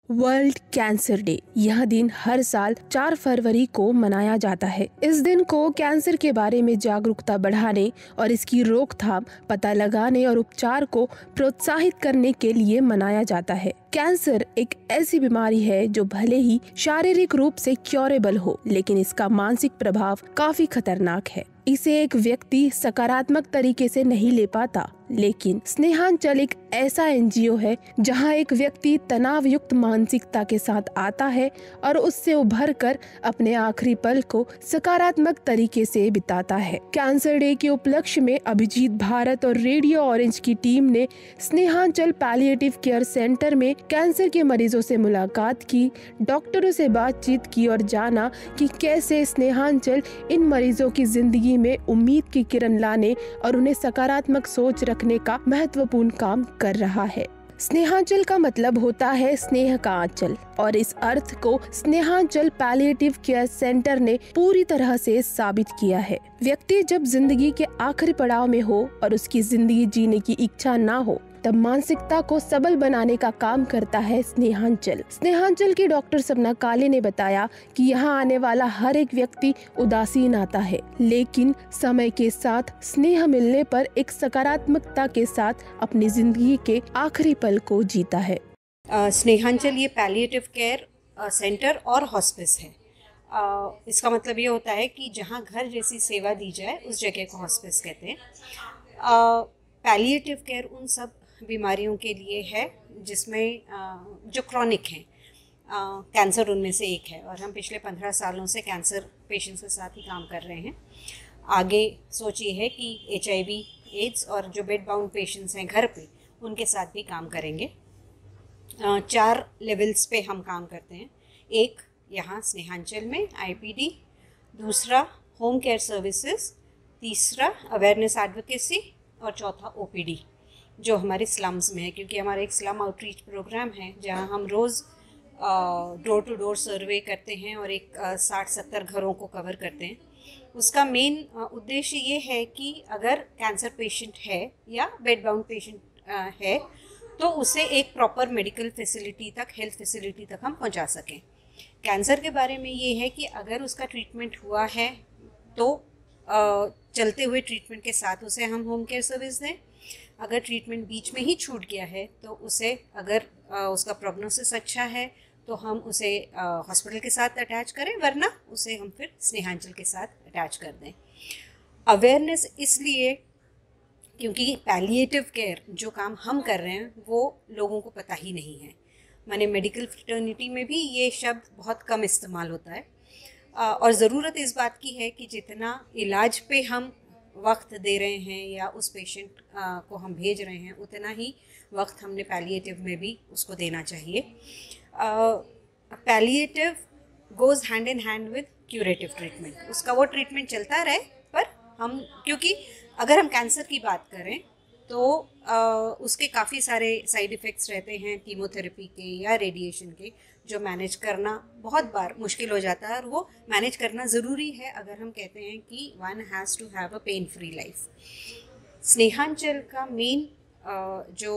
World cancer day. यह दिन हर साल 4 फरवरी को मनाया जाता है। इस दिन को कैंसर के बारे में जागरूकता बढ़ाने और इसकी रोकथाम, पता लगाने और उपचार को प्रोत्साहित करने के लिए मनाया जाता है। कैंसर एक ऐसी बीमारी है जो भले ही शारीरिक रूप से क्योरेबल हो, लेकिन इसका मानसिक प्रभाव काफी खतरनाक है। इसे एक व्यक्ति सकारात्मक तरीके से नहीं ले पाता, लेकिन स्नेहांचल एक ऐसा एनजीओ है जहां एक व्यक्ति तनाव युक्त मानसिकता के साथ आता है और उससे उभर कर अपने आखिरी पल को सकारात्मक तरीके से बिताता है। कैंसर डे के उपलक्ष्य में अभिजीत भारत और रेडियो ऑरेंज की टीम ने स्नेहांचल पैलिएटिव केयर सेंटर में कैंसर के मरीजों से मुलाकात की, डॉक्टरों से बातचीत की और जाना कि कैसे स्नेहांचल इन मरीजों की जिंदगी में उम्मीद की किरण लाने और उन्हें सकारात्मक सोच रखने का महत्वपूर्ण काम कर रहा है। स्नेहांचल का मतलब होता है स्नेह का आंचल, और इस अर्थ को स्नेहांचल पैलिएटिव केयर सेंटर ने पूरी तरह से साबित किया है। व्यक्ति जब जिंदगी के आखिरी पड़ाव में हो और उसकी जिंदगी जीने की इच्छा ना हो, तब मानसिकता को सबल बनाने का काम करता है स्नेहांचल। स्नेहांचल की डॉक्टर सपना काले ने बताया कि यहाँ आने वाला हर एक व्यक्ति उदासीन आता है, लेकिन समय के साथ स्नेह मिलने पर एक सकारात्मकता के साथ अपनी जिंदगी के आखिरी पल को जीता है। स्नेहांचल ये पैलिएटिव केयर सेंटर और हॉस्पिस है। इसका मतलब ये होता है कि जहाँ घर जैसी सेवा दी जाए उस जगह को हॉस्पिस कहते हैं। पैलिएटिव केयर उन सब बीमारियों के लिए है जिसमें जो क्रॉनिक हैं, कैंसर उनमें से एक है, और हम पिछले 15 सालों से कैंसर पेशेंट्स के साथ ही काम कर रहे हैं। आगे सोच ये है कि HIV, एड्स और जो बेड बाउंड पेशेंट्स हैं घर पे, उनके साथ भी काम करेंगे। 4 लेवल्स पे हम काम करते हैं। एक यहाँ स्नेहांचल में IPD, दूसरा होम केयर सर्विसेज, तीसरा अवेयरनेस एडवोकेसी और चौथा OPD जो हमारे स्लम्स में है, क्योंकि हमारा एक स्लम आउटरीच प्रोग्राम है जहाँ हम रोज़ डोर टू डोर सर्वे करते हैं और एक 60-70 घरों को कवर करते हैं। उसका मेन उद्देश्य ये है कि अगर कैंसर पेशेंट है या बेड बाउंड पेशेंट है तो उसे एक प्रॉपर मेडिकल फैसिलिटी तक, हेल्थ फैसिलिटी तक हम पहुंचा सकें। कैंसर के बारे में ये है कि अगर उसका ट्रीटमेंट हुआ है तो चलते हुए ट्रीटमेंट के साथ उसे हम होम केयर सर्विस दें। अगर ट्रीटमेंट बीच में ही छूट गया है तो उसे, अगर उसका प्रोग्नोसिस अच्छा है तो हम उसे हॉस्पिटल के साथ अटैच करें, वरना उसे हम फिर स्नेहांचल के साथ अटैच कर दें। अवेयरनेस इसलिए क्योंकि पैलिएटिव केयर जो काम हम कर रहे हैं वो लोगों को पता ही नहीं है। माने मेडिकल फ्रेटर्निटी में भी ये शब्द बहुत कम इस्तेमाल होता है, और ज़रूरत इस बात की है कि जितना इलाज पे हम वक्त दे रहे हैं या उस पेशेंट को हम भेज रहे हैं, उतना ही वक्त हमने पैलिएटिव में भी उसको देना चाहिए। Palliative goes hand in hand with curative treatment. उसका वो ट्रीटमेंट चलता रहे, पर हम, क्योंकि अगर हम कैंसर की बात करें तो उसके काफ़ी सारे साइड इफ़ेक्ट्स रहते हैं कीमोथेरेपी के या रेडिएशन के, जो मैनेज करना बहुत बार मुश्किल हो जाता है, और वो मैनेज करना ज़रूरी है अगर हम कहते हैं कि one has to have a pain free life. Snehanchal का मेन जो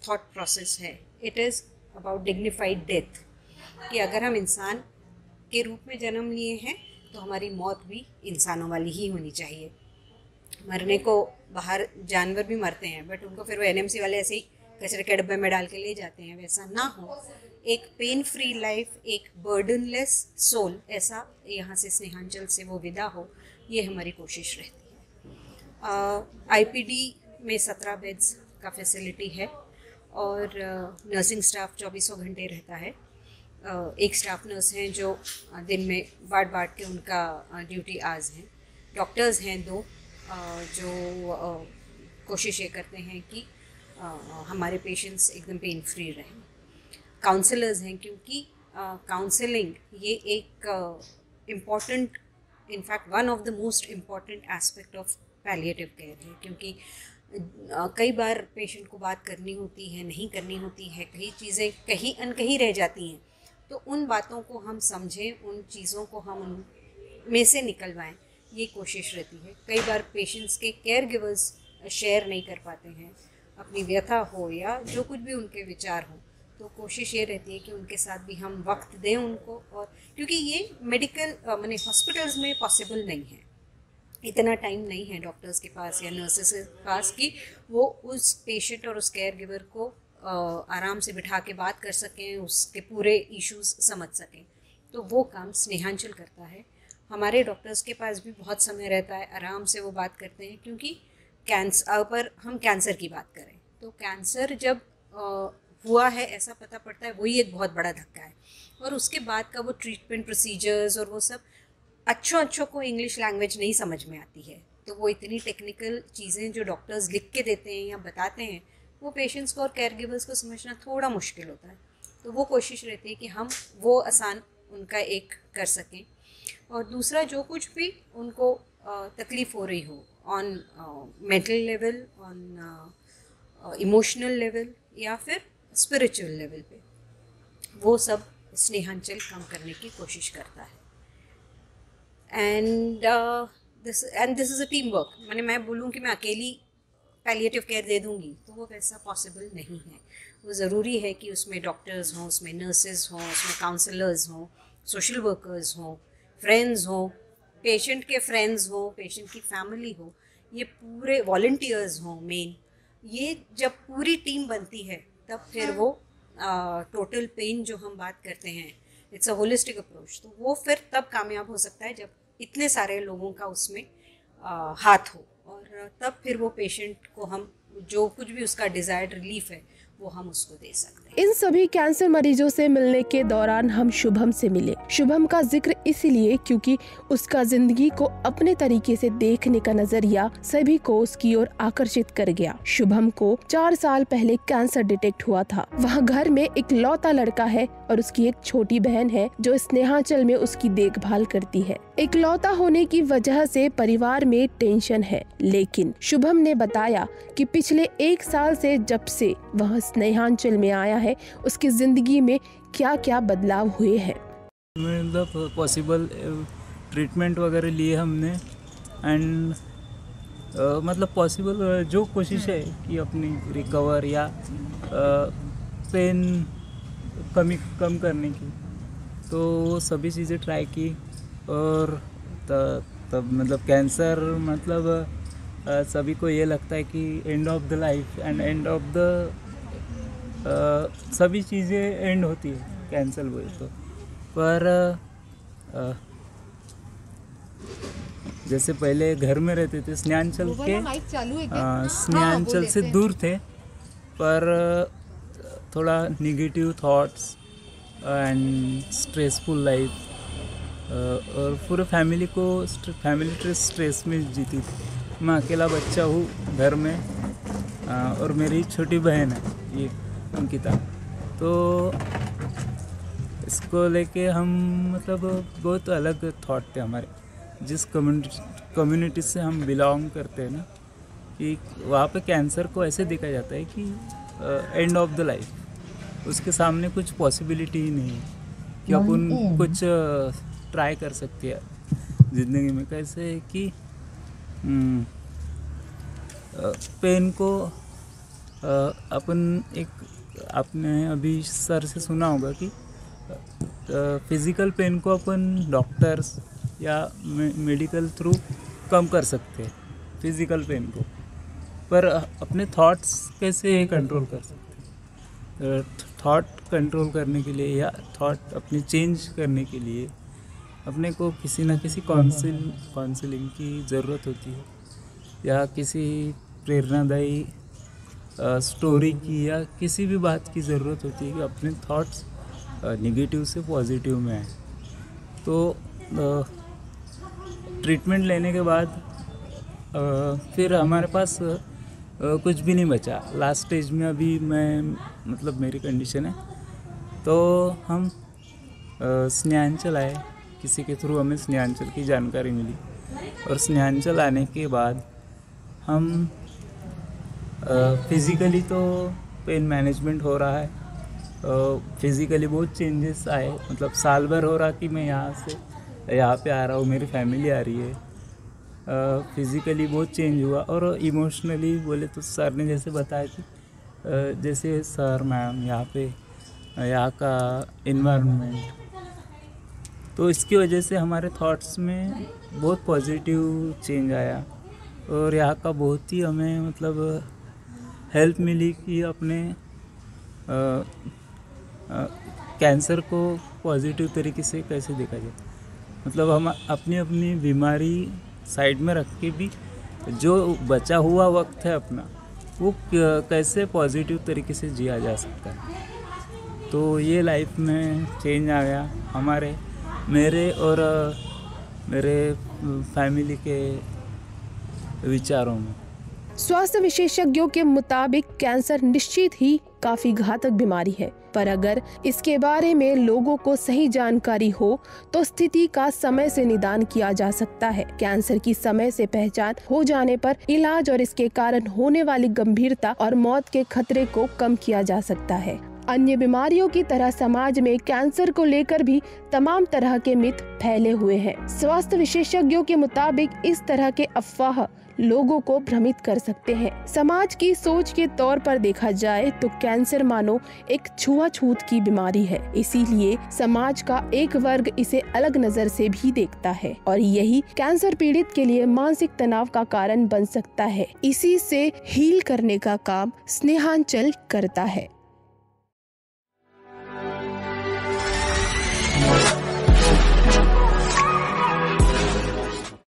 थॉट प्रोसेस है, it is about dignified death, कि अगर हम इंसान के रूप में जन्म लिए हैं तो हमारी मौत भी इंसानों वाली ही होनी चाहिए। मरने को बाहर जानवर भी मरते हैं, बट उनको फिर वो NMC वाले ऐसे ही कचरे के डब्बे में डाल के ले जाते हैं, वैसा ना हो। एक पेन फ्री लाइफ, एक बर्डनलेस सोल, ऐसा यहाँ से स्नेहांचल से वो विदा हो, ये हमारी कोशिश रहती है। IPD में 17 बेड्स का फैसिलिटी है और नर्सिंग स्टाफ 24 घंटे रहता है। एक स्टाफ नर्स हैं जो दिन में बाँट के उनका ड्यूटी आवर्स हैं। डॉक्टर्स हैं 2 जो कोशिश ये करते हैं कि हमारे पेशेंट्स एकदम पेन फ्री रहें। काउंसलर्स हैं, क्योंकि काउंसलिंग ये एक important, in fact one of the most important aspect of palliative care है, क्योंकि कई बार पेशेंट को बात करनी होती है, नहीं करनी होती है, कई चीज़ें कहीं अनकहीं रह जाती हैं, तो उन बातों को हम समझें, उन चीज़ों को हम उनमें से निकलवाएं, ये कोशिश रहती है। कई बार पेशेंट्स के केयर गिवर्स शेयर नहीं कर पाते हैं, अपनी व्यथा हो या जो कुछ भी उनके विचार हो, तो कोशिश ये रहती है कि उनके साथ भी हम वक्त दें उनको, और क्योंकि ये मेडिकल माने हॉस्पिटल्स में पॉसिबल नहीं है, इतना टाइम नहीं है डॉक्टर्स के पास या नर्सेस के पास कि वो उस पेशेंट और उस केयर गिवर को आराम से बिठा के बात कर सकें, उसके पूरे इश्यूज समझ सकें। तो वो काम स्नेहांचल करता है। हमारे डॉक्टर्स के पास भी बहुत समय रहता है, आराम से वो बात करते हैं, क्योंकि कैंसर पर हम कैंसर की बात करें तो कैंसर जब हुआ है ऐसा पता पड़ता है, वही एक बहुत बड़ा धक्का है। और उसके बाद का वो ट्रीटमेंट प्रोसीजर्स और वो सब अच्छों को इंग्लिश लैंग्वेज नहीं समझ में आती है, तो वो इतनी टेक्निकल चीज़ें जो डॉक्टर्स लिख के देते हैं या बताते हैं, वो पेशेंट्स को और केयर गिवर्स को समझना थोड़ा मुश्किल होता है। तो वो कोशिश रहती है कि हम वो आसान उनका एक कर सकें। और दूसरा, जो कुछ भी उनको तकलीफ़ हो रही हो on mental level, on emotional level या फिर स्पिरिचुअल लेवल पे, वो सब स्नेहांचल कम करने की कोशिश करता है। And this is a team work. मैं बोलूँ कि मैं अकेली पैलिएटिव केयर दे दूँगी तो वो वैसा पॉसिबल नहीं है। वो ज़रूरी है कि उसमें डॉक्टर्स हों, उसमें नर्सेज हों, उसमें काउंसलर्स हों, सोशल वर्कर्स हों, फ्रेंड्स हों, पेशेंट के फ्रेंड्स हों, पेशेंट की फैमिली हो, ये पूरे वॉलंटियर्स हों मेन। ये जब पूरी टीम बनती है तब फिर वो टोटल पेन जो हम बात करते हैं, इट्स अ होलिस्टिक अप्रोच, तो वो फिर तब कामयाब हो सकता है जब इतने सारे लोगों का उसमें हाथ हो, और तब फिर वो पेशेंट को हम जो कुछ भी उसका डिज़ायर्ड रिलीफ है वो हम उसको दे सकते हैं। इन सभी कैंसर मरीजों से मिलने के दौरान हम शुभम से मिले। शुभम का जिक्र इसलिए क्योंकि उसका जिंदगी को अपने तरीके से देखने का नजरिया सभी को उसकी ओर आकर्षित कर गया। शुभम को 4 साल पहले कैंसर डिटेक्ट हुआ था। वह घर में एक लौता लड़का है और उसकी एक छोटी बहन है जो स्नेहांचल में उसकी देखभाल करती है। इकलौता होने की वजह से परिवार में टेंशन है, लेकिन शुभम ने बताया कि पिछले 1 साल से जब से वह स्नेहांचल में आया है, उसकी जिंदगी में क्या क्या बदलाव हुए हैं। मतलब पॉसिबल ट्रीटमेंट वगैरह लिए हमने, एंड मतलब पॉसिबल जो कोशिश है कि अपनी रिकवर या पेन कम करने की, तो सभी चीज़ें ट्राई की। और तब मतलब कैंसर मतलब सभी को ये लगता है कि end of the life and end of the सभी चीज़ें एंड होती है कैंसर बोले तो। पर जैसे पहले घर में रहते थे, स्नेहांचल से दूर थे, पर थोड़ा negative thoughts and stressful life, और पूरे फैमिली स्ट्रेस में जीती थी। मैं अकेला बच्चा हूँ घर में, और मेरी छोटी बहन है ये अंकिता। तो इसको लेके हम मतलब बहुत अलग थॉट थे हमारे, जिस कम्युनिटी से हम बिलोंग करते हैं ना, कि वहाँ पे कैंसर को ऐसे देखा जाता है कि एंड ऑफ द लाइफ, उसके सामने कुछ पॉसिबिलिटी ही नहीं है कि अपन कुछ ट्राई कर सकते हैं ज़िंदगी में। कैसे कि पेन को अपन आपने अभी सर से सुना होगा कि फिज़िकल पेन को अपन डॉक्टर्स या मेडिकल थ्रू कम कर सकते हैं फिज़िकल पेन को, पर अपने थॉट्स कैसे कंट्रोल कर सकते हैं। थॉट कंट्रोल करने के लिए या थॉट अपनी चेंज करने के लिए अपने को किसी न किसी काउंसलिंग की ज़रूरत होती है, या किसी प्रेरणादायी स्टोरी की या किसी भी बात की ज़रूरत होती है कि अपने थॉट्स नेगेटिव से पॉजिटिव में आए। तो ट्रीटमेंट लेने के बाद फिर हमारे पास कुछ भी नहीं बचा। लास्ट स्टेज में अभी मैं मतलब मेरी कंडीशन है, तो हम स्नेहांचल आए, किसी के थ्रू हमें स्नेहांचल की जानकारी मिली, और स्नेहांचल आने के बाद हम फिज़िकली तो पेन मैनेजमेंट हो रहा है, फिज़िकली बहुत चेंजेस आए। मतलब साल भर हो रहा कि मैं यहाँ पे आ रहा हूँ, मेरी फैमिली आ रही है। फिज़िकली बहुत चेंज हुआ, और इमोशनली बोले तो सर ने जैसे बताया कि जैसे सर मैम यहाँ पे यहाँ का इन्वायरमेंट, तो इसकी वजह से हमारे थॉट्स में बहुत पॉजिटिव चेंज आया और यहाँ का बहुत ही हमें मतलब हेल्प मिली कि अपने कैंसर को पॉजिटिव तरीके से कैसे देखा जाए। मतलब हम अपनी अपनी बीमारी साइड में रख के भी जो बचा हुआ वक्त है अपना, वो कैसे पॉजिटिव तरीके से जिया जा सकता है। तो ये लाइफ में चेंज आ गया मेरे और मेरे फैमिली के विचारों में। स्वास्थ्य विशेषज्ञों के मुताबिक कैंसर निश्चित ही काफी घातक बीमारी है, पर अगर इसके बारे में लोगों को सही जानकारी हो तो स्थिति का समय से निदान किया जा सकता है। कैंसर की समय से पहचान हो जाने पर इलाज और इसके कारण होने वाली गंभीरता और मौत के खतरे को कम किया जा सकता है। अन्य बीमारियों की तरह समाज में कैंसर को लेकर भी तमाम तरह के मिथ फैले हुए हैं। स्वास्थ्य विशेषज्ञों के मुताबिक इस तरह के अफवाह लोगों को भ्रमित कर सकते हैं। समाज की सोच के तौर पर देखा जाए तो कैंसर मानो एक छुआछूत की बीमारी है, इसीलिए समाज का एक वर्ग इसे अलग नजर से भी देखता है और यही कैंसर पीड़ित के लिए मानसिक तनाव का कारण बन सकता है। इसी से हील करने का काम स्नेहांचल करता है।